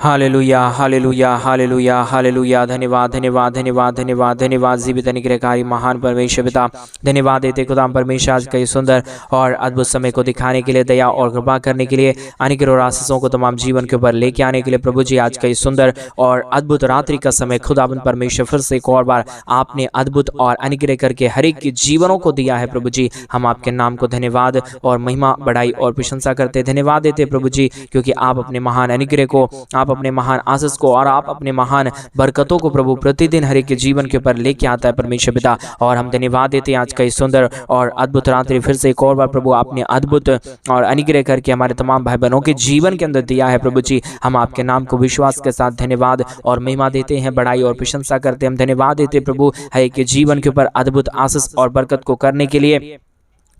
Hallelujah hallelujah hallelujah hallelujah. धन्यवाद धन्यवाद धन्यवाद धन्यवाद धन्यवाद जीवित अनुग्रहकारी महान परमेश्वर पिता, धन्यवाद देते खुदाम परमेश्वर आज का ये सुंदर और अद्भुत समय को दिखाने के लिए, दया और कृपा करने के लिए, अनुग्रह और आशीषों को तमाम जीवन के ऊपर लेके आने के लिए प्रभु जी आज का ये सुंदर और अद्भुत रात्रि का समय खुदावन परमेश्वर फिर से एक और बार आपने अद्भुत और अनुग्रह करके हर एक के जीवनों को दिया है प्रभु जी। हम आपके नाम को धन्यवाद और महिमा बढ़ाई और प्रशंसा करते धन्यवाद देते प्रभु जी, क्योंकि आप अपने महान अनुग्रह को, आप अपने महान आशीष को और आप अपने महान बरकतों को प्रभु प्रतिदिन हर एक के जीवन के ऊपर लेके आता है परमेश्वर पिता। और हम धन्यवाद देते हैं आज का इस सुंदर और अद्भुत रात्रि फिर से एक और बार प्रभु आपने अद्भुत और अनुग्रह करके हमारे तमाम भाई बहनों के जीवन के अंदर दिया है प्रभु जी। हम आपके नाम को विश्वास के साथ धन्यवाद और महिमा देते हैं, बढ़ाई और प्रशंसा करते हैं। हम धन्यवाद देते प्रभु हर एक के जीवन के ऊपर अद्भुत आशीष और बरकत को करने के लिए,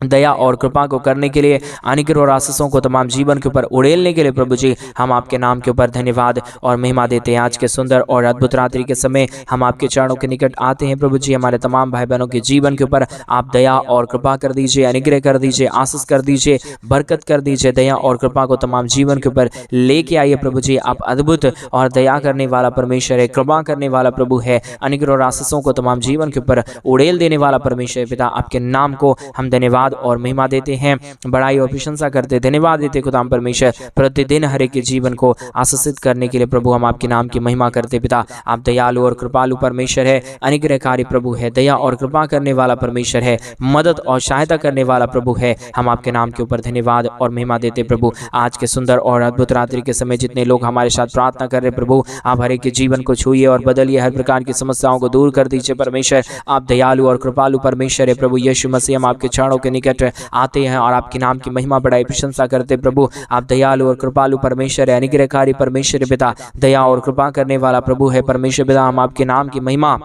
दया और कृपा को करने के लिए, अनुग्रह और आशीषों को तमाम जीवन के ऊपर उड़ेलने के लिए प्रभु जी हम आपके नाम के ऊपर धन्यवाद और महिमा देते हैं। आज के सुंदर और अद्भुत रात्रि के समय हम आपके चरणों के निकट आते हैं प्रभु जी। हमारे तमाम भाई बहनों के जीवन के ऊपर आप दया और कृपा कर दीजिए, अनुग्रह कर दीजिए, आशीष कर दीजिए, बरकत कर दीजिए, दया और कृपा को तमाम जीवन के ऊपर लेके आइए प्रभु जी। आप अद्भुत और दया करने वाला परमेश्वर है, कृपा करने वाला प्रभु है, अनुग्रह और आशीषों को तमाम जीवन के ऊपर उड़ेल देने वाला परमेश्वर पिता। आपके नाम को हम धन्यवाद और महिमा देते हैं, बड़ाई और प्रशंसा करते धन्यवाद देते खुदाम परमेश्वर प्रतिदिन हर एक के जीवन को आशीषित करने के लिए प्रभु हम आपके नाम की महिमा करते पिता। आप दयालु और कृपालु परमेश्वर है, अनुग्रहकारी प्रभु है, दया और कृपा करने वाला परमेश्वर है, मदद और सहायता करने वाला प्रभु है। हम आपके नाम के ऊपर धन्यवाद और महिमा देते प्रभु। आज के सुंदर और अद्भुत रात्रि के समय जितने लोग हमारे साथ प्रार्थना कर रहे प्रभु, आप हर एक के जीवन को छूइए और बदलिए, हर प्रकार की समस्याओं को दूर कर दीजिए परमेश्वर। आप दयालु और कृपालु परमेश्वर है प्रभु यीशु मसीह। हम आपके चरणों के निकट आते हैं और आपके नाम की महिमा बढ़ाई प्रशंसा करते प्रभु। आप दयालु और कृपालु परमेश्वर है, अनुग्रहकारी परमेश्वर पिता, दया और कृपा करने वाला प्रभु है परमेश्वर पिता। हम आपके नाम की महिमा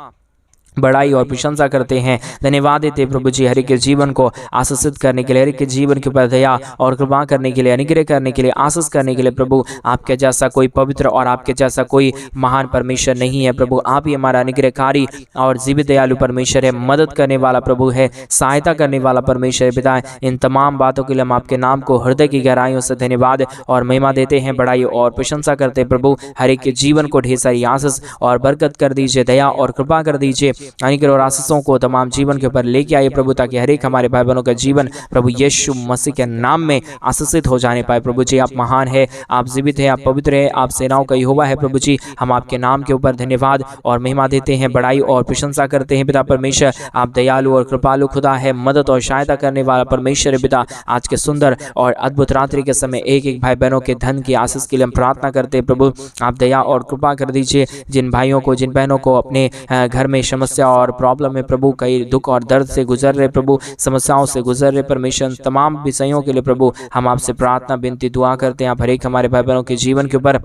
बड़ाई और प्रशंसा करते हैं, धन्यवाद देते प्रभु जी हर एक के जीवन को आशीषित करने के लिए, हर एक के जीवन के ऊपर दया और कृपा करने के लिए, अनुग्रह करने के लिए, आशीष करने के लिए प्रभु। आपके जैसा कोई पवित्र और आपके जैसा कोई महान परमेश्वर नहीं है प्रभु। आप ही हमारा अनुग्रहकारी और जीवित दयालु परमेश्वर है, मदद करने वाला प्रभु है, सहायता करने वाला परमेश्वर पिता। इन तमाम बातों के लिए हम आपके नाम को हृदय की गहराइयों से धन्यवाद और महिमा देते हैं, बड़ाई और प्रशंसा करते प्रभु। हर एक के जीवन को ढेर सारी आशीष और बरकत कर दीजिए, दया और कृपा कर दीजिए, अनुग्रह और आशीषों को तमाम जीवन के ऊपर लेके आइए प्रभु, ताकि हर एक हमारे भाई बहनों का जीवन प्रभु यीशु मसीह के नाम में आशीषित हो जाने पाए प्रभु जी। आप महान है, आप जीवित है, आप पवित्र है, आप सेनाओं का यहोवा है प्रभु जी। हम आपके नाम के ऊपर धन्यवाद और महिमा देते हैं, बड़ाई और प्रशंसा करते हैं पिता परमेश्वर। आप दयालु और कृपालु खुदा है, मदद और सहायता करने वाला परमेश्वर पिता। आज के सुंदर और अद्भुत रात्रि के समय एक एक भाई बहनों के धन की आशीष के लिए हम प्रार्थना करते हैं प्रभु। आप दया और कृपा कर दीजिए, जिन भाइयों को, जिन बहनों को अपने घर में समस्या और प्रॉब्लम में प्रभु, कई दुख और दर्द से गुजर रहे प्रभु, समस्याओं से गुजर रहे परमेश्वर, तमाम विषयों के लिए प्रभु हम आपसे प्रार्थना विनती दुआ करते हैं। आप हर एक हमारे भाई बहनों के जीवन के ऊपर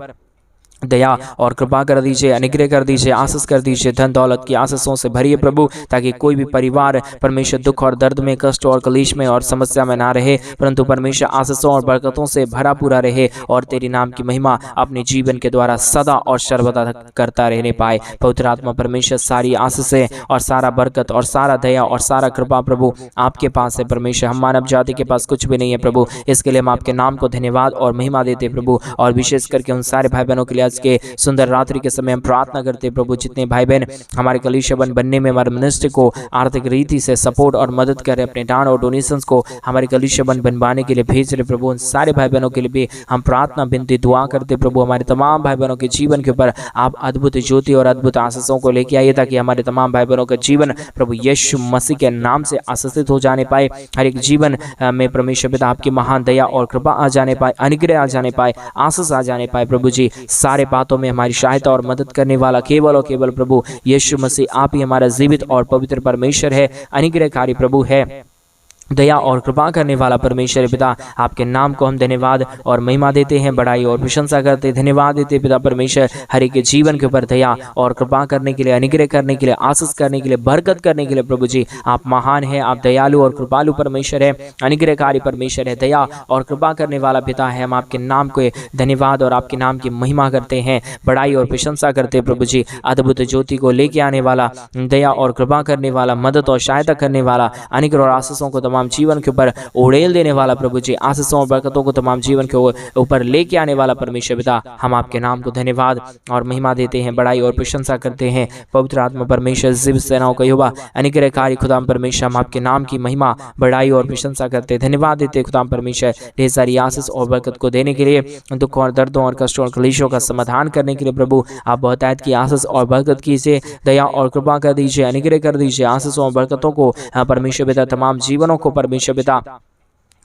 दया और कृपा कर दीजिए, अनुग्रह कर दीजिए, आशीष कर दीजिए, धन दौलत की आशीषों से भरिए प्रभु, ताकि कोई भी परिवार परमेश्वर दुख और दर्द में, कष्ट और कलेश में और समस्या में ना रहे, परंतु परमेश्वर आशीषों और बरकतों से भरा पूरा रहे और तेरी नाम की महिमा अपने जीवन के द्वारा सदा और सर्वदा करता रहने पाए। पवित्र आत्मा परमेश्वर सारी आशीषें और सारा बरकत और सारा दया और सारा कृपा प्रभु आपके पास है परमेश्वर। हम मानव जाति के पास कुछ भी नहीं है प्रभु, इसके लिए हम आपके नाम को धन्यवाद और महिमा देते प्रभु। और विशेष करके उन सारे भाई बहनों के लिए के सुंदर रात्रि के समय हम प्रार्थना करते हैं प्रभु, जितने भाई बहन हमारे कलीसिया बनने में, हमारे मिनिस्ट्री को आर्थिक रीति से सपोर्ट और मदद करें, अपने दान और डोनेशंस को हमारे कलीसिया बनवाने के लिए भेज रहे प्रभु, उन सारे भाई बहनों के लिए भी हम प्रार्थना विनती दुआ करते प्रभु। हमारे तमाम भाई बहनों के जीवन के ऊपर आप अद्भुत ज्योति और अद्भुत आशीषों को लेके आइए, ताकि हमारे तमाम भाई बहनों का जीवन प्रभु यीशु मसीह के नाम से आशीषित हो जाने पाए। हर एक जीवन में परमेश्वर पिता आपकी महान दया और कृपा आ जाने पाए, अनुग्रह आ जाने पाए, आशीष आ जाने पाए प्रभु जी। सारे बातों में हमारी सहायता और मदद करने वाला केवल और केवल प्रभु यीशु मसीह आप ही हमारा जीवित और पवित्र परमेश्वर है, अनुग्रहकारी प्रभु है, दया और कृपा करने वाला परमेश्वर पिता। आपके नाम को हम धन्यवाद और महिमा देते हैं, बड़ाई और प्रशंसा करते हैं, धन्यवाद देते पिता परमेश्वर। हर एक के जीवन के ऊपर दया और कृपा करने के लिए, अनुग्रह करने के लिए, आशीष करने के लिए, बरकत करने के लिए प्रभु जी आप महान है, आप दयालु और कृपालु परमेश्वर है, अनुग्रहकारी परमेश्वर है, दया और कृपा करने वाला पिता है। हम आपके नाम को धन्यवाद और आपके नाम की महिमा करते हैं, बड़ाई और प्रशंसा करते हैं प्रभु जी। अद्भुत ज्योति को लेके आने वाला, दया और कृपा करने वाला, मदद और सहायता करने वाला, अनुग्रह और आशीषों को तमाम तमाम जीवन के ऊपर उड़ेल देने वाला प्रभु जी, आशीषों और बरकतों को तमाम जीवन के ऊपर लेके आने वाला परमेश्वर पिता, हम आपके नाम को धन्यवाद और महिमा देते हैं, बड़ाई और प्रशंसा करते हैं। पवित्र आत्मा परमेश्वर, जीवित सेनाओं का यहोवा, अनुग्रहकारी खुदाम परमेश्वर, हम आपके नाम की महिमा, बड़ाई और प्रशंसा करते हैं, धन्यवाद देते हैं खुदाम परमेश्वर, ढेर सारी आशीष और बरकत को देने के लिए, दुख और दर्दों और कष्टों और क्लेशों का समाधान करने के लिए प्रभु आप बहुतायत की आशीष और बरकत कीजिए, दया और कृपा कर दीजिए, अनुग्रह कर दीजिए, आशीषों और बरकतों को परमेश्वर पिता, तमाम जीवनों को परमेश्वर पिता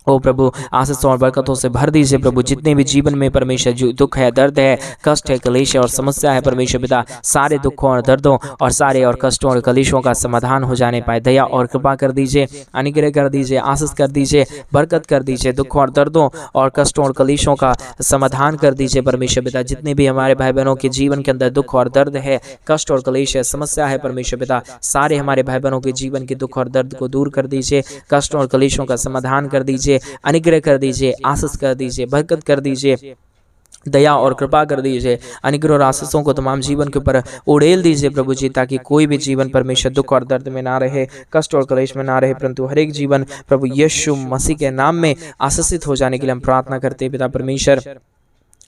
ओ प्रभु आशीषों और बरकतों से भर दीजिए प्रभु। जितने भी जीवन में परमेश्वर जो दुख है, दर्द है, कष्ट है, कलेश है और समस्या है परमेश्वर पिता, सारे दुखों और दर्दों और सारे और कष्टों और कलेशों का समाधान हो जाने पाए, दया और कृपा कर दीजिए, अनुग्रह कर दीजिए, आशीष कर दीजिए, बरकत कर दीजिए, दुखों और दर्दों और कष्टों और कलेशों का समाधान कर दीजिए परमेश्वर पिता। जितने भी हमारे भाई बहनों के जीवन के अंदर दुख और दर्द है, कष्ट और कलेश है, समस्या है परमेश्वर पिता, सारे हमारे भाई बहनों के जीवन के दुख और दर्द को दूर कर दीजिए, कष्ट और कलेशों का समाधान कर दीजिए, अनुग्रह कर दीजिए, आशीष कर दीजिए, बरकत कर दीजिए, दया और कृपा कर दीजिए, अनुग्रह और आशीषों को तमाम जीवन के ऊपर उड़ेल दीजिए प्रभु जी, ताकि कोई भी जीवन परमेश्वर दुख और दर्द में ना रहे, कष्ट और क्लेश में ना रहे, परंतु हर एक जीवन प्रभु यीशु मसीह के नाम में आशीषित हो जाने के लिए हम प्रार्थना करते हैं पिता परमेश्वर।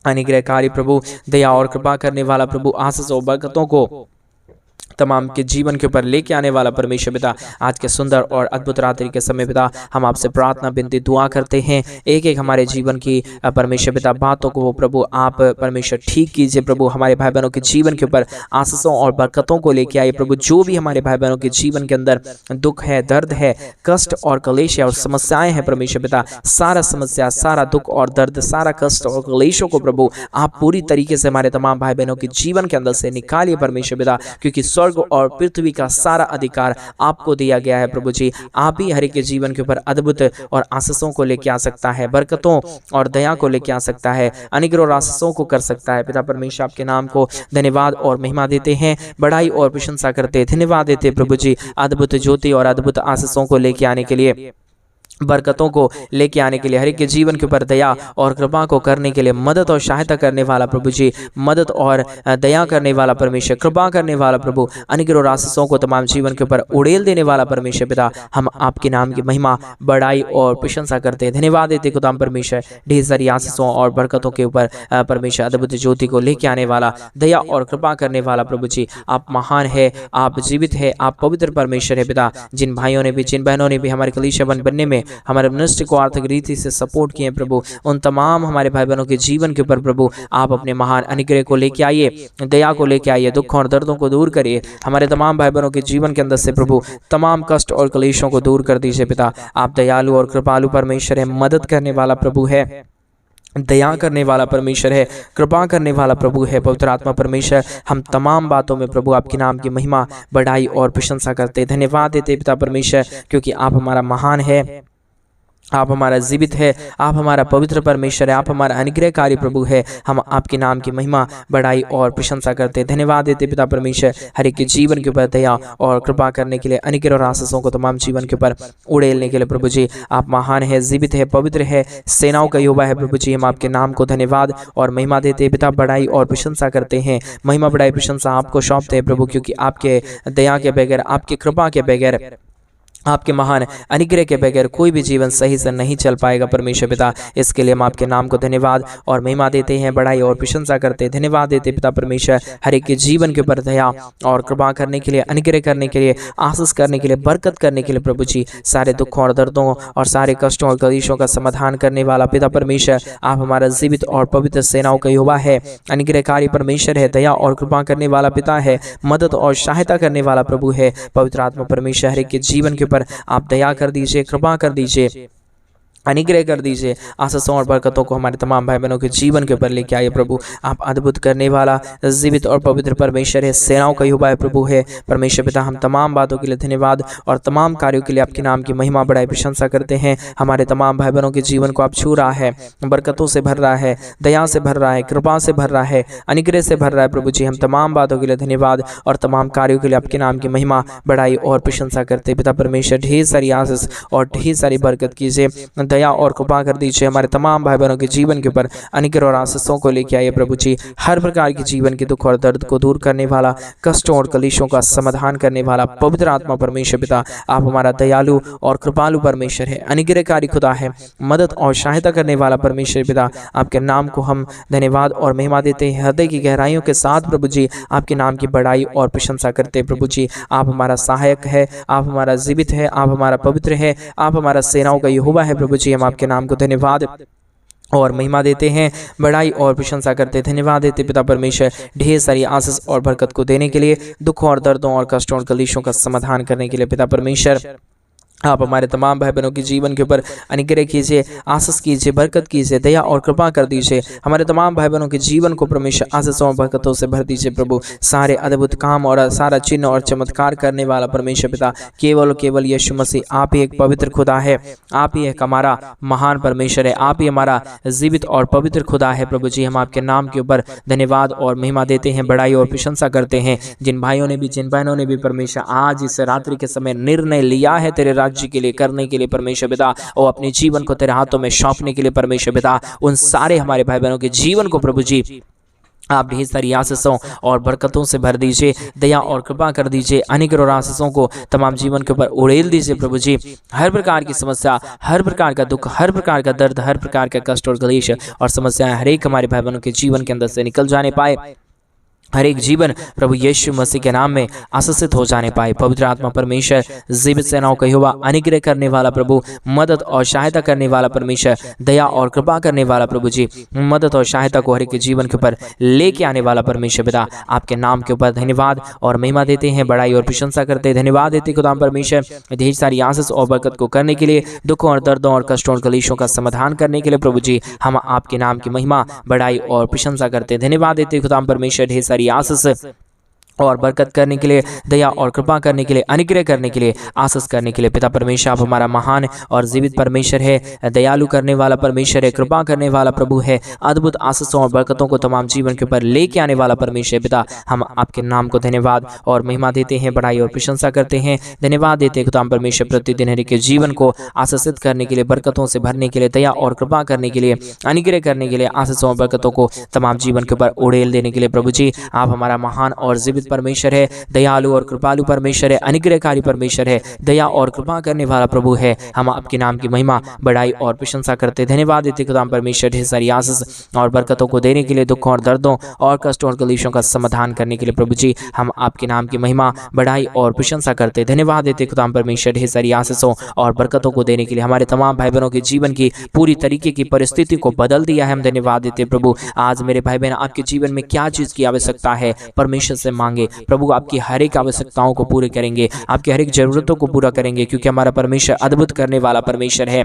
अनुग्रहकारी प्रभु, दया और कृपा करने वाला प्रभु, आशीष और बरकतों को तमाम के जीवन के ऊपर लेके आने वाला परमेश्वर पिता, आज के सुंदर और अद्भुत रात्रि के समय पिता हम आपसे प्रार्थना विनती दुआ करते हैं, एक एक हमारे जीवन की परमेश्वर पिता बातों को वो प्रभु आप परमेश्वर ठीक कीजिए प्रभु। हमारे भाई बहनों के जीवन के ऊपर आशीषों और बरकतों को लेके आइए प्रभु। जो भी हमारे भाई बहनों के जीवन के अंदर दुख है, दर्द है, कष्ट और कलेश है और समस्याएं हैं परमेश्वर पिता, सारा समस्या, सारा दुख और दर्द, सारा कष्ट और कलेशों को प्रभु आप पूरी तरीके से हमारे तमाम भाई बहनों के जीवन के अंदर से निकालिए परमेश्वर पिता, क्योंकि स्वर्ग और पृथ्वी का सारा अधिकार आपको दिया गया है प्रभु जी। आप ही हर एक के जीवन के ऊपर अद्भुत और आशीषों को लेके आ सकता है, बरकतों और दया को लेके आ सकता है, अनुग्रह और आशीषों को कर सकता है पिता परमेश्वर। आपके नाम को धन्यवाद और महिमा देते हैं, बड़ाई और प्रशंसा करते हैं, धन्यवाद देते हैं प्रभु जी, अद्भुत ज्योति और अद्भुत आशीषों को लेके आने के लिए, बरकतों को लेके आने के लिए, हर एक के जीवन के ऊपर दया और कृपा को करने के लिए, मदद और सहायता करने वाला प्रभु जी, मदद और दया करने वाला परमेश्वर, कृपा करने वाला प्रभु, अनुग्रह और आशीषों को तमाम जीवन के ऊपर उड़ेल देने वाला परमेश्वर पिता, हम आपके नाम की महिमा, बड़ाई और प्रशंसा करते हैं, धन्यवाद देते खुदाम परमेश्वर। ढेर सारी आशीषों और बरकतों के ऊपर परमेश्वर अद्भुत ज्योति को लेके आने वाला, दया और कृपा करने वाला प्रभु जी, आप महान है, आप जीवित है, आप पवित्र परमेश्वर है पिता। जिन भाइयों ने भी, जिन बहनों ने भी हमारे कलीसिया बनने में हमारे मिनिस्ट्री को आर्थिक रीति से सपोर्ट किए प्रभु, उन तमाम हमारे भाई बहनों के जीवन के ऊपर प्रभु आप अपने महान अनुग्रह को लेके आइए, दया को लेके आइए, दुखों और दर्दों को दूर करिए, हमारे तमाम भाई बहनों के जीवन के अंदर से प्रभु तमाम कष्ट और क्लेशों को दूर कर दीजिए पिता। आप दयालु और कृपालु परमेश्वर है, मदद करने वाला प्रभु है, दया करने वाला परमेश्वर है, कृपा करने वाला प्रभु है, पवित्र आत्मा परमेश्वर। हम तमाम बातों में प्रभु आपके नाम की महिमा, बड़ाई और प्रशंसा करते, धन्यवाद देते पिता परमेश्वर, क्योंकि आप हमारा महान है, आप हमारा जीवित है, आप हमारा पवित्र परमेश्वर है, आप हमारा अनुग्रहकारी प्रभु है। हम आपके नाम की महिमा, बड़ाई और प्रशंसा करते, धन्यवाद देते पिता परमेश्वर, हर एक के जीवन के ऊपर दया और कृपा करने के लिए, अनुग्रह और आशीषों को तमाम जीवन के ऊपर उड़ेलने के लिए प्रभु जी। आप महान है, जीवित है, पवित्र है, सेनाओं का यहोवा है प्रभु जी। हम आपके नाम को धन्यवाद और महिमा देते पिता, बड़ाई और प्रशंसा करते हैं, महिमा, बड़ाई, प्रशंसा आपको सौंपते हैं प्रभु, क्योंकि आपके दया के बगैर, आपके कृपा के बगैर, आपके महान अनुग्रह के बगैर कोई भी जीवन सही से नहीं चल पाएगा परमेश्वर पिता। इसके लिए हम आपके नाम को धन्यवाद और महिमा देते हैं, बड़ाई और प्रशंसा करते हैं, धन्यवाद देते पिता परमेश्वर, हर एक के जीवन के ऊपर दया और कृपा करने के लिए, अनुग्रह करने के लिए, आशीष करने के लिए, बरकत करने के लिए प्रभु जी। सारे दुखों और दर्दों और सारे कष्टों और कलेशों का समाधान करने वाला पिता परमेश्वर, आप हमारा जीवित और पवित्र सेनाओं का यहोवा है, अनुग्रहकारी परमेश्वर है, दया और कृपा करने वाला पिता है, मदद और सहायता करने वाला प्रभु है, पवित्र आत्मा परमेश्वर। हर एक के जीवन के पर आप दया कर दीजिए, कृपा कर दीजिए, अनुग्रह कर दीजिए, आशीषों और बरकतों को हमारे तमाम भाई बहनों के जीवन के ऊपर लेके आइए प्रभु। आप अद्भुत करने वाला, जीवित और पवित्र परमेश्वर है, सेनाओं का यहोवा प्रभु है परमेश्वर पिता। हम तमाम बातों के लिए धन्यवाद और तमाम कार्यों के लिए आपके नाम की महिमा, बड़ाई, प्रशंसा करते हैं। हमारे तमाम भाई बहनों के जीवन को आप छू रहा है, बरकतों से भर रहा है, दया से भर रहा है, कृपा से भर रहा है, अनुग्रह से भर रहा है प्रभु जी। हम तमाम बातों के लिए धन्यवाद और तमाम कार्यों के लिए आपके नाम की महिमा, बड़ाई और प्रशंसा करते पिता परमेश्वर। ढेर सारी आशीष और ढेर सारी बरकत कीजिए, दया और कृपा कर दीजिए। हमारे तमाम भाई बहनों के जीवन के ऊपर अनुग्रह और आशीषों को लेके आइए प्रभु जी। हर प्रकार की जीवन के दुख और दर्द को दूर करने वाला, कष्टों और कलेशों का समाधान करने वाला पवित्र आत्मा परमेश्वर पिता, आप हमारा दयालु और कृपालु परमेश्वर है, अनुग्रहकारी खुदा है, मदद और सहायता करने वाला परमेश्वर पिता। आपके नाम को हम धन्यवाद और महिमा देते हैं हृदय की गहराइयों के साथ प्रभु जी। आपके नाम की बड़ाई और प्रशंसा करते हैं प्रभु जी। आप हमारा सहायक है, आप हमारा जीवित है, आप हमारा पवित्र है, आप हमारा सेनाओं का यहोवा है प्रभु जी। हम आपके नाम को धन्यवाद और महिमा देते हैं, बड़ाई और प्रशंसा करते, धन्यवाद देते पिता परमेश्वर, ढेर सारी आशीष और बरकत को देने के लिए, दुखों और दर्दों और कष्टों और कलेशों का समाधान करने के लिए पिता परमेश्वर। आप हमारे तमाम भाई बहनों के जीवन के ऊपर अनुग्रह कीजिए, आशीष कीजिए, बरकत कीजिए, दया और कृपा कर दीजिए। हमारे तमाम भाई बहनों के जीवन को परमेश्वर आशीषों और बरकतों से भर दीजिए प्रभु। सारे अद्भुत काम और सारा चिन्ह और चमत्कार करने वाला परमेश्वर पिता, केवल यीशु मसीह आप ही एक पवित्र खुदा है, आप ही एक हमारा महान परमेश्वर है, आप ही हमारा जीवित और पवित्र खुदा है प्रभु जी। हम आपके नाम के ऊपर धन्यवाद और महिमा देते हैं, बड़ाई और प्रशंसा करते हैं। जिन भाइयों ने भी, जिन बहनों ने भी परमेश्वर आज इस रात्रि के समय निर्णय लिया है तेरे राज्य के लिए करने के लिए परमेश्वर पिता, और अपने जीवन को तेरे हाथों में सौंपने के लिए परमेश्वर पिता, उन सारे हमारे भाई बहनों के जीवन को प्रभु जी आप ढेर सारी आशीषों और बरकतों से भर दीजिए, दया और कृपा कर दीजिए, अनुग्रह और आशीषों को तमाम जीवन के ऊपर उड़ेल दीजिए प्रभु जी। हर प्रकार की समस्या, हर प्रकार का दुख, हर प्रकार का दर्द, हर प्रकार का कष्ट और क्लेश और समस्याएं हर एक हमारे भाई बहनों के जीवन के अंदर से निकल जाने पाए। हर एक जीवन प्रभु यीशु मसीह के नाम में आशीषित हो जाने पाए। पवित्र आत्मा परमेश्वर, जीवित सेनाओं का यहोवा, अनुग्रह करने वाला प्रभु, मदद और सहायता करने वाला परमेश्वर, दया और कृपा करने वाला प्रभु जी, मदद और सहायता को हर एक के जीवन के ऊपर लेके आने वाला परमेश्वर पिता, आपके नाम के ऊपर धन्यवाद और महिमा देते हैं, बड़ाई और प्रशंसा करते हैं, धन्यवाद देते खुदाम परमेश्वर ढेर सारी आशीष और बरकत को करने के लिए, दुखों और दर्दों और कष्टों और कलेशों का समाधान करने के लिए प्रभु जी। हम आपके नाम की महिमा, बड़ाई और प्रशंसा करते हैं, धन्यवाद देते खुदाम परमेश्वर ढेर सारी आशीष और बरकत करने के लिए, दया और कृपा करने के लिए, अनुग्रह करने के लिए, आशीष करने के लिए पिता परमेश्वर। आप हमारा महान और जीवित परमेश्वर है, दयालु करने वाला परमेश्वर है, कृपा करने वाला प्रभु है, अद्भुत आशीषों और बरकतों को तमाम जीवन के ऊपर लेके आने वाला परमेश्वर पिता। हम आपके नाम को धन्यवाद और महिमा देते हैं, बड़ाई और प्रशंसा करते हैं, धन्यवाद देते हैं खुदाम परमेश्वर प्रतिदिन हर के जीवन को आशीषित करने के लिए, बरकतों से भरने के लिए, दया और कृपा करने के लिए, अनुग्रह करने के लिए, आशीषों और बरकतों को तमाम जीवन के ऊपर उड़ेल देने के लिए प्रभु जी। आप हमारा महान और जीवित परमेश्वर है, दयालु और कृपालु परमेश्वर है, अनुग्रहकारी परमेश्वर है, दया और कृपा करने वाला प्रभु है। हम आपके नाम की महिमा, बड़ाई और प्रशंसा करते, धन्यवाद देते खुदाम परमेश्वर ढेर सारी आशीष और बरकतों को देने के लिए, दुखों और दर्दों और कष्टों और कलेशों का समाधान करने के लिए प्रभु जी। हम आपके नाम की महिमा, बड़ाई और प्रशंसा करते, धन्यवाद देते खुदाम परमेश्वर ढेर सारी आशीषों और बरकतों को देने के लिए, हमारे तमाम भाई बहनों के जीवन की पूरी तरीके की परिस्थिति को बदल दिया है। हम धन्यवाद देते प्रभु। आज मेरे भाई बहन आपके जीवन में क्या चीज की आवश्यकता है, परमेश्वर से मांगे। प्रभु आपकी हर एक आवश्यकताओं को पूरे करेंगे, आपकी हर एक जरूरतों को पूरा करेंगे, क्योंकि हमारा परमेश्वर अद्भुत करने वाला परमेश्वर है।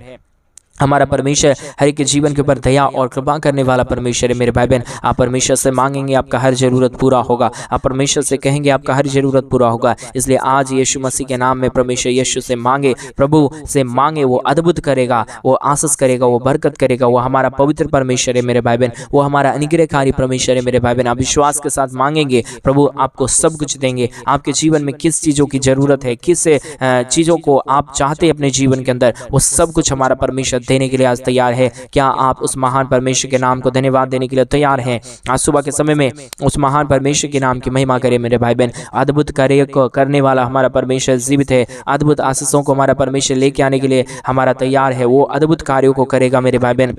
हमारा परमेश्वर हर एक के जीवन के ऊपर दया और कृपा करने वाला परमेश्वर है। मेरे भाई बहन, आप परमेश्वर से मांगेंगे, आपका हर जरूरत पूरा होगा। आप परमेश्वर से कहेंगे, आपका हर जरूरत पूरा होगा। इसलिए आज यीशु मसीह के नाम में परमेश्वर यीशु से मांगे, प्रभु से मांगे। वो अद्भुत करेगा, वो आशीष करेगा, वो बरकत करेगा। वो हमारा पवित्र परमेश्वर है मेरे भाई बहन, वो हमारा अनुग्रहकारी परमेश्वर है मेरे भाई बहन। आप विश्वास के साथ मांगेंगे, प्रभु आपको सब कुछ देंगे। आपके जीवन में किस चीज़ों की जरूरत है, किस चीज़ों को आप चाहते हैं अपने जीवन के अंदर, वो सब कुछ हमारा परमेश्वर देने के लिए आज तैयार है। क्या आप उस महान परमेश्वर के नाम को धन्यवाद देने के लिए तैयार हैं? आज सुबह के समय में उस महान परमेश्वर के नाम की महिमा करें मेरे भाई बहन। अद्भुत कार्य करने वाला हमारा परमेश्वर जीवित है। अद्भुत आशीषों को हमारा परमेश्वर लेके आने के लिए हमारा तैयार है। वो अद्भुत कार्यों को करेगा मेरे भाई बहन।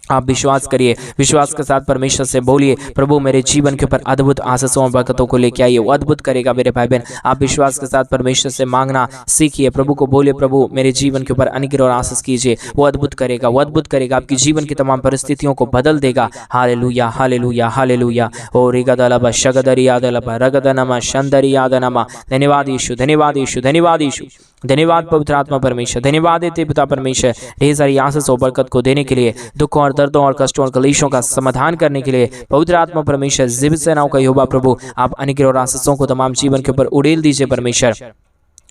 आप विश्वास करिए, विश्वास के साथ परमेश्वर से बोलिए, प्रभु मेरे जीवन के ऊपर अद्भुत आशीषों और बरकतों को लेके आइए। वो अद्भुत करेगा मेरे भाई बहन। आप विश्वास के साथ परमेश्वर से मांगना सीखिए। प्रभु को बोलिए, प्रभु मेरे जीवन के ऊपर अनुग्रह और आशीष कीजिए। वो अद्भुत करेगा, वो अद्भुत करेगा। आपकी जीवन की तमाम परिस्थितियों को बदल देगा। Hallelujah, hallelujah, hallelujah. ओ रिगदलबा शगदरी यादलबा रगदनमा शंदरी यादनमा। धन्यवाद यीशु, धन्यवाद यीशु, धन्यवाद यीशु, धन्यवाद पवित्र आत्मा परमेश्वर। धन्यवाद देते पिता परमेश्वर ढेर सारी आशीष और बरकत को देने के लिए, दुखों और दर्दों और कष्टों और कलेशों का समाधान करने के लिए। पवित्र आत्मा परमेश्वर, जीवित सेनाओं का यहोवा प्रभु, आप अनुग्रह और आशीषों को तमाम जीवन के ऊपर उड़ेल दीजिए परमेश्वर।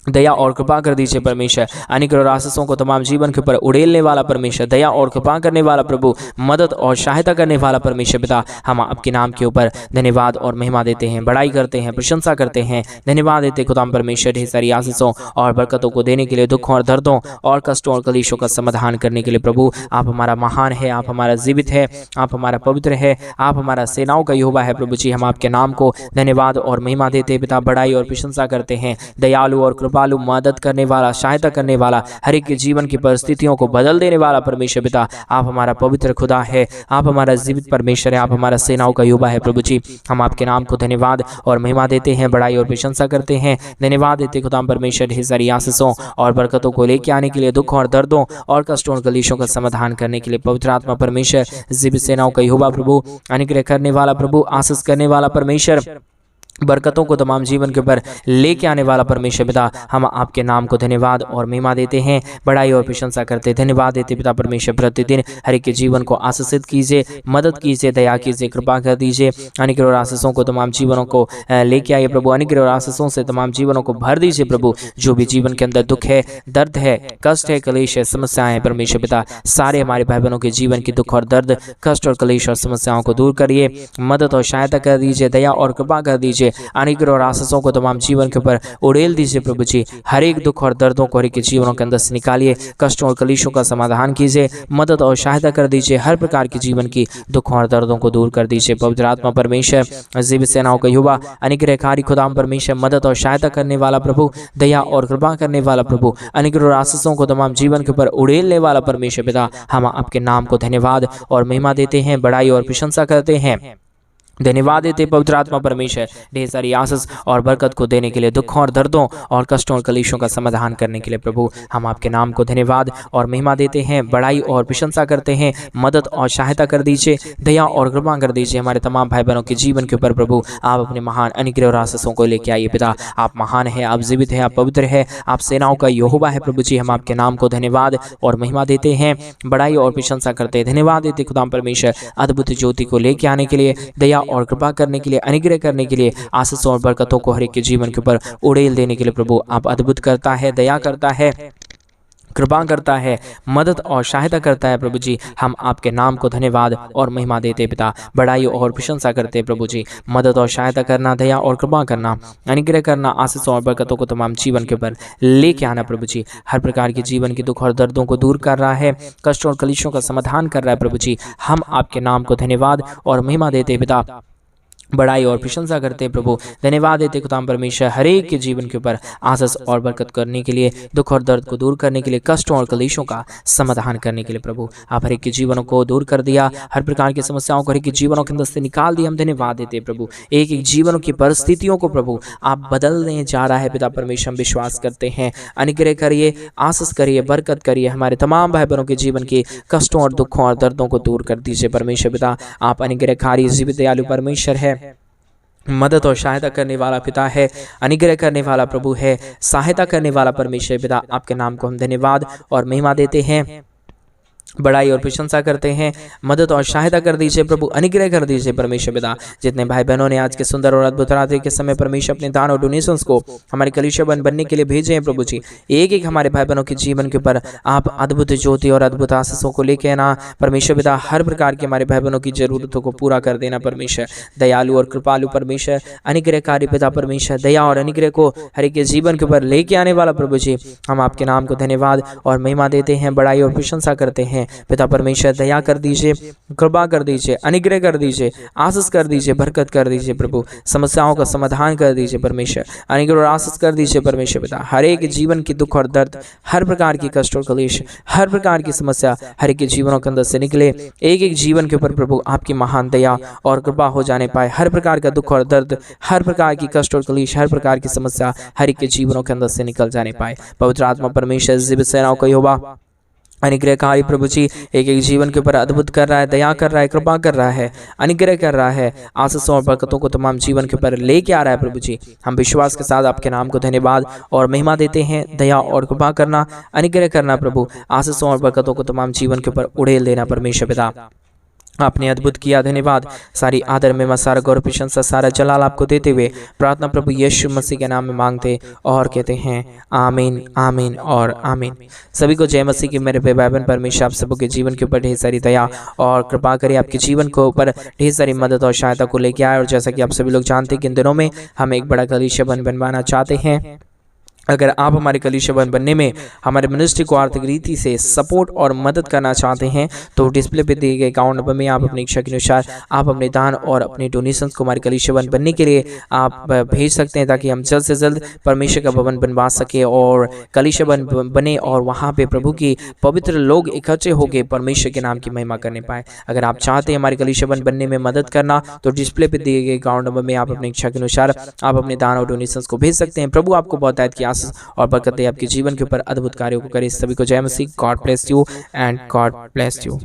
दया और कृपा कर दीजिए परमेश्वर। अनुग्रह और आशीषों को तमाम जीवन के ऊपर उड़ेलने वाला परमेश्वर, दया और कृपा करने वाला प्रभु, मदद और सहायता करने वाला परमेश्वर पिता, हम आपके नाम के ऊपर धन्यवाद और महिमा देते हैं, बड़ाई करते हैं, प्रशंसा करते हैं, धन्यवाद देते खुदाम परमेश्वर ढेर सारी आशीषों और बरकतों को देने के लिए, दुखों और दर्दों और कष्टों और कलेशों का समाधान करने के लिए प्रभु आप हमारा महान है, आप हमारा जीवित है, आप हमारा पवित्र है, आप हमारा सेनाओं का यहोवा है प्रभु जी। हम आपके नाम को धन्यवाद और महिमा देते पिता, बड़ाई और प्रशंसा करते हैं। दयालु और कृपालु, मदद करने वाला, सहायता करने वाला, हर एक के जीवन की परिस्थितियों को बदल देने वाला परमेश्वर पिता, आप हमारा पवित्र खुदा है, आप हमारा जीवित परमेश्वर है, आप हमारा सेनाओं का यहोवा है प्रभु जी। हम आपके नाम को धन्यवाद और महिमा देते हैं, बड़ाई और प्रशंसा करते हैं, धन्यवाद देते खुदा परमेश्वर ढेर सारी आशीषों और बरकतों को लेके आने के लिए, दुखों और दर्दों और कष्टों और कलेशों का समाधान करने के लिए पवित्र आत्मा परमेश्वर, जीवित सेनाओं का यहोवा प्रभु, अनुग्रह करने वाला प्रभु, आशीष करने वाला परमेश्वर, बरकतों को तमाम जीवन के ऊपर लेके आने वाला परमेश्वर पिता, हम आपके नाम को धन्यवाद और महिमा देते हैं, बड़ाई और प्रशंसा करते, धन्यवाद देते पिता परमेश्वर। प्रतिदिन हर एक के जीवन को आशीषित कीजिए, मदद कीजिए, दया कीजिए, कृपा कर दीजिए। अनुग्रह और आशीषों को तमाम जीवनों को लेके आइए प्रभु, अनुग्रह और आशीषों से तमाम जीवनों को भर दीजिए प्रभु। जो भी जीवन के अंदर दुख है, दर्द है, कष्ट है, कलेश है, समस्याएं हैं परमेश्वर पिता, सारे हमारे भाई बहनों के जीवन की दुख और दर्द, कष्ट और कलेश और समस्याओं को दूर करिए, मदद और सहायता कर दीजिए, दया और कृपा कर दीजिए, अनुग्रह और आशीषों को तमाम जीवन के ऊपर उड़ेल दीजिए प्रभु जी। हर एक दुख और दर्दों को हर एक के जीवनों के अंदर से निकालिए, कष्टों और कलेशों का समाधान कीजिए, मदद और सहायता कर दीजिए, हर प्रकार की जीवन की दुखों और दर्दों को दूर कर दीजिए। पवित्र आत्मा परमेश्वर, जीवित सेनाओं का युवा, अनुग्रहकारी खुदाम परमेश्वर, मदद और सहायता करने वाला प्रभु, दया और कृपा करने वाला प्रभु, अनुग्रह और आशीषों को तमाम जीवन के ऊपर उड़ेलने वाला परमेश्वर पिता, हम आपके नाम को धन्यवाद और महिमा देते हैं, बड़ाई और प्रशंसा करते हैं, धन्यवाद देते पवित्र आत्मा परमेश्वर, ढेर सारी आशीष और बरकत को देने के लिए, दुखों और दर्दों और कष्टों और कलेशों का समाधान करने के लिए प्रभु हम आपके नाम को धन्यवाद और महिमा देते हैं, बड़ाई और प्रशंसा करते हैं, मदद और सहायता कर दीजिए, दया और कृपा कर दीजिए हमारे तमाम भाई बहनों के जीवन के ऊपर प्रभु। आप अपने महान अनुग्रह और आशीषों को लेके आइए पिता, आप महान है, आप जीवित है, आप पवित्र है, आप सेनाओं का यहोवा है प्रभु जी। हम आपके नाम को धन्यवाद और महिमा देते हैं, बड़ाई और प्रशंसा करते हैं, धन्यवाद देते खुदाम परमेश्वर, अद्भुत ज्योति को लेके आने के लिए, दया और कृपा करने के लिए, अनुग्रह करने के लिए, आशीषों और बरकतों को हर एक के जीवन के ऊपर उड़ेल देने के लिए प्रभु आप अद्भुत करता है, दया करता है, कृपा करता है, मदद और सहायता करता है प्रभु जी। हम आपके नाम को धन्यवाद और महिमा देते पिता, बड़ाई और प्रशंसा करते प्रभु जी। मदद और सहायता करना, दया और कृपा करना, अनुग्रह करना, आशीष और बरकतों को तमाम जीवन के ऊपर लेके आना प्रभु जी। हर प्रकार के जीवन के दुख और दर्दों को दूर कर रहा है, कष्ट और कलेशों का समाधान कर रहा है प्रभु जी। हम आपके नाम को धन्यवाद और महिमा देते पिता, बड़ाई और प्रशंसा करते हैं प्रभु, धन्यवाद देते खुदाम परमेश्वर, हर एक के जीवन के ऊपर आशीष और बरकत करने के लिए, दुख और दर्द को दूर करने के लिए, कष्टों और कलेशों का समाधान करने के लिए प्रभु आप हर एक के जीवनों को दूर कर दिया, हर प्रकार की समस्याओं को हर एक के जीवनों के अंदर से निकाल दिया। हम धन्यवाद देते प्रभु, एक एक जीवनों की परिस्थितियों को प्रभु आप बदलने जा रहा है पिता परमेश्वर। हम विश्वास करते हैं, अनुग्रह करिए, आशीष करिए, बरकत करिए, हमारे तमाम भाई बहनों के जीवन के कष्टों और दुखों और दर्दों को दूर कर दीजिए परमेश्वर पिता। आप अनुग्रहकारी जीवित दयालु परमेश्वर है, मदद और सहायता करने वाला पिता है, अनुग्रह करने वाला प्रभु है, सहायता करने वाला परमेश्वर पिता। आपके नाम को हम धन्यवाद और महिमा देते हैं, बड़ाई और प्रशंसा करते हैं, मदद और सहायता कर दीजिए प्रभु, अनुग्रह कर दीजिए परमेश्वर पिता। जितने भाई बहनों ने आज के सुंदर और अद्भुत रात्रि के समय परमेश्वर अपने दान और डोनेशंस को हमारे कलीसिया बनने के लिए भेजे हैं प्रभु जी, एक एक हमारे भाई बहनों के जीवन के ऊपर आप अद्भुत ज्योति और अद्भुत आशीषों को लेके आना परमेश्वर पिता। हर प्रकार के हमारे भाई बहनों की जरूरतों को पूरा कर देना परमेश्वर, दयालु और कृपालु परमेश्वर, अनुग्रहकारी पिता परमेश्वर, दया और अनुग्रह को हर एक के जीवन के ऊपर लेके आने वाला प्रभु जी। हम आपके नाम को धन्यवाद और महिमा देते हैं, बड़ाई और प्रशंसा करते हैं पिता परमेश्वर। दया कर दीजिए, कृपा कर दीजिए, अनुग्रह कर दीजिए, आशीष कर दीजिए, बरकत कर दीजिए प्रभु, समस्याओं का समाधान कर दीजिए परमेश्वर, अनुग्रह और आशीष कर दीजिए परमेश्वर पिता। हर एक जीवन की दुख और दर्द, हर प्रकार की कष्ट और कलेश, हर प्रकार की समस्या हर एक जीवनों के अंदर से निकले, एक एक जीवन के ऊपर प्रभु आपकी महान दया और कृपा हो जाने पाए। हर प्रकार का दुख और दर्द, हर प्रकार की कष्ट और कलेश, हर प्रकार की समस्या हर एक जीवनों के अंदर से निकल जाने पाए। पवित्र आत्मा परमेश्वर जीवित सेनाओं का यहोवा, अनुग्रहकारी प्रभु जी एक एक जीवन के ऊपर अद्भुत कर रहा है, दया कर रहा है, कृपा कर रहा है, अनुग्रह कर रहा है, आशीषों और बरकतों को तमाम जीवन के ऊपर लेके आ रहा है प्रभु जी। हम विश्वास के साथ आपके नाम को धन्यवाद और महिमा देते हैं, दया और कृपा करना, अनुग्रह करना प्रभु, आशीषों और बरकतों को तमाम जीवन के ऊपर उड़ेल देना परमेश्वर पिता। आपने अद्भुत किया, धन्यवाद। सारी आदर में सारा गौरव प्रशंसा सारा जलाल आपको देते हुए प्रार्थना प्रभु यीशु मसीह के नाम में मांगते और कहते हैं आमीन, आमीन और आमीन। सभी को जय मसीह की मेरे भाई बहन। परमेश्वर आप सबों के जीवन के ऊपर ढेर सारी दया और कृपा करे, आपके जीवन को ऊपर ढेर सारी मदद और सहायता को लेके आए। और जैसा कि आप सभी लोग जानते हैं कि इन दिनों में हम एक बड़ा कलीसिया बनवाना चाहते हैं। अगर आप हमारे कलीसिया बनने में हमारे मिनिस्ट्री को आर्थिक रीति से सपोर्ट और मदद करना चाहते हैं तो डिस्प्ले पे दिए गए अकाउंट नंबर में आप अपनी इच्छा के अनुसार आप अपने दान और अपने डोनेशंस को हमारे कलीसिया बनने के लिए आप भेज सकते हैं, ताकि हम जल्द से जल्द परमेश्वर का भवन बनवा सके और कलीसिया बने और वहाँ पे प्रभु की पवित्र लोग इकट्ठे होकर परमेश्वर के नाम की महिमा करने पाए। अगर आप चाहते हैं हमारे कलीसिया बनने में मदद करना तो डिस्प्ले पे दिए गए अकाउंट नंबर में आप अपनी इच्छा के अनुसार आप अपने दान और डोनेशंस को भेज सकते हैं। प्रभु आपको बहुत किया और बरकत आपके जीवन के ऊपर अद्भुत कार्यों को करे। सभी को जय मसीह। God bless you and God bless you.